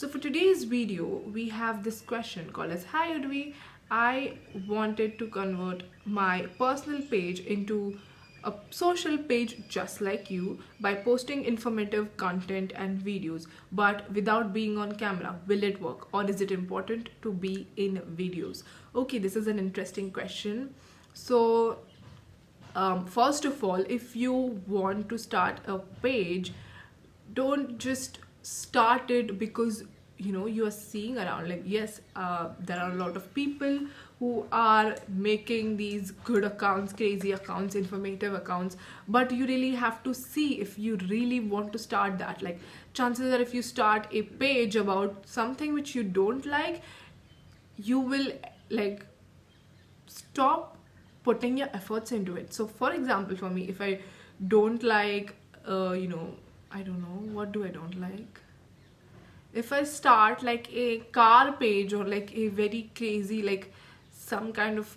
So for today's video, we have this question called as, Hi Udvi, I wanted to convert my personal page into a social page just like you by posting informative content and videos, but without being on camera. Will it work, or is it important to be in videos? Okay, this is an interesting question. So first of all, if you want to start a page, don't just start it because you are seeing around, like, yes, there are a lot of people who are making these good accounts, crazy accounts, informative accounts, but you really have to see if you really want to start that. Like, chances are if you start a page about something which you don't like, you will, like, stop putting your efforts into it. So for example, for me, if I don't like, I don't know, what do I don't like? If I start like a car page, or like a very crazy, like some kind of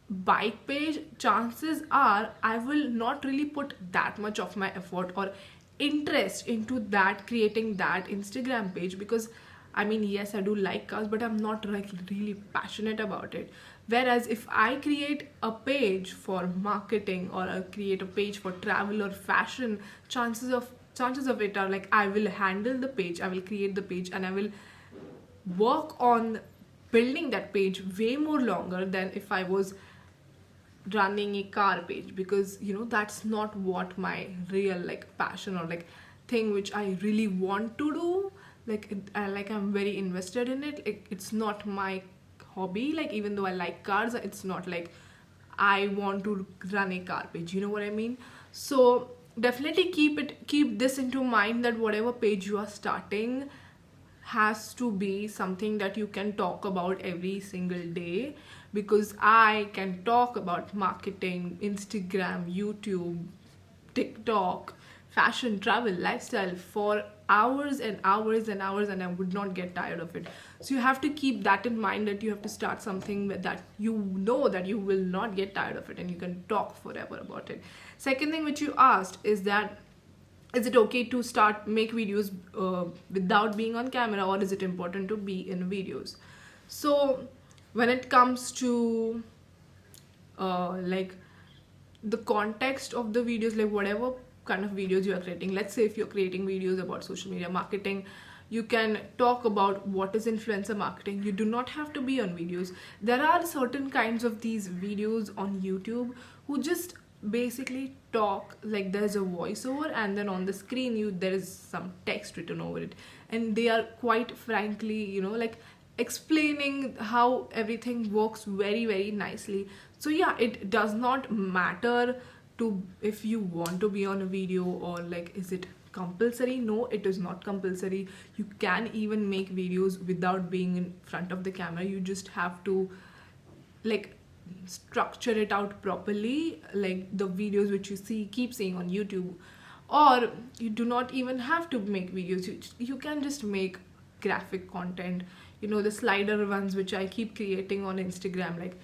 bike page, chances are I will not really put that much of my effort or interest into that, creating that Instagram page, because I mean, yes, I do like cars, but I'm not like really passionate about it. Whereas if I create a page for marketing, or I create a page for travel or fashion, chances of it are, like, I will handle the page, I will create the page, and I will work on building that page way more longer than if I was running a car page, because that's not what my real, like, passion or like thing which I really want to do. Like like, I'm very invested in it. It's not my hobby. Like, even though I like cars, it's not like I want to run a car page, you know what I mean? So definitely keep this into mind, that whatever page you are starting has to be something that you can talk about every single day, because I can talk about marketing, Instagram, YouTube, TikTok, fashion, travel, lifestyle for hours and hours and hours, and I would not get tired of it. So you have to keep that in mind, that you have to start something that you know that you will not get tired of it, and you can talk forever about it. Second thing which you asked is that, is it okay to start make videos without being on camera, or is it important to be in videos? So when it comes to like the context of the videos, like whatever kind of videos you are creating, let's say if you're creating videos about social media marketing, you can talk about what is influencer marketing. You do not have to be on videos. There are certain kinds of these videos on YouTube who just basically talk, like there's a voiceover, and then on the screen there is some text written over it, and they are quite frankly, like, explaining how everything works very very nicely. So yeah, it does not matter to if you want to be on a video, or like, is it compulsory? No, it is not compulsory. You can even make videos without being in front of the camera. You just have to, like, structure it out properly, like the videos which you keep seeing on YouTube. Or you do not even have to make videos. You can just make graphic content, the slider ones which I keep creating on Instagram, like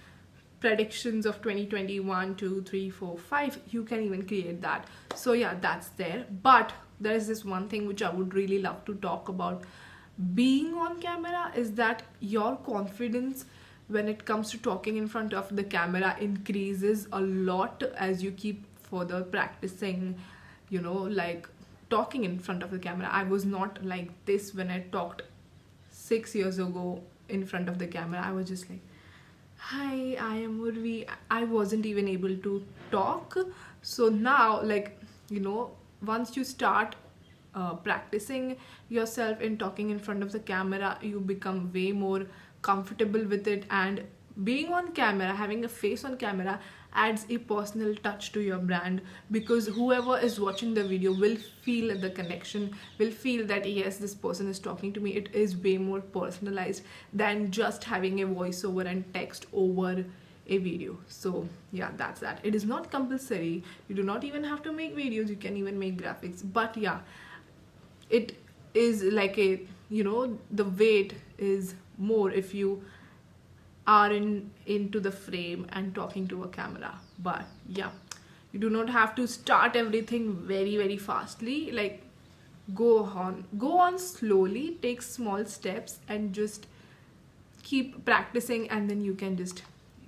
predictions of 2021, 2, 3, 4, 5. You can even create that. So yeah, that's there. But there is this one thing which I would really love to talk about being on camera, is that your confidence when it comes to talking in front of the camera increases a lot as you keep further practicing, like talking in front of the camera. I was not like this when I talked 6 years ago in front of the camera. I was just like, hi, I am Urvi. I wasn't even able to talk. So now, like, once you start practicing yourself in talking in front of the camera, you become way more comfortable with it. And being on camera, having a face on camera, adds a personal touch to your brand, because whoever is watching the video will feel the connection, will feel that yes, this person is talking to me. It is way more personalized than just having a voiceover and text over a video. So yeah, that's that. It is not compulsory. You do not even have to make videos. You can even make graphics. But yeah, it is like a, the weight is more if you are into the frame and talking to a camera. But yeah, you do not have to start everything very very fastly. Like, go on slowly, take small steps, and just keep practicing, and then you can just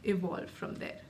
evolve from there.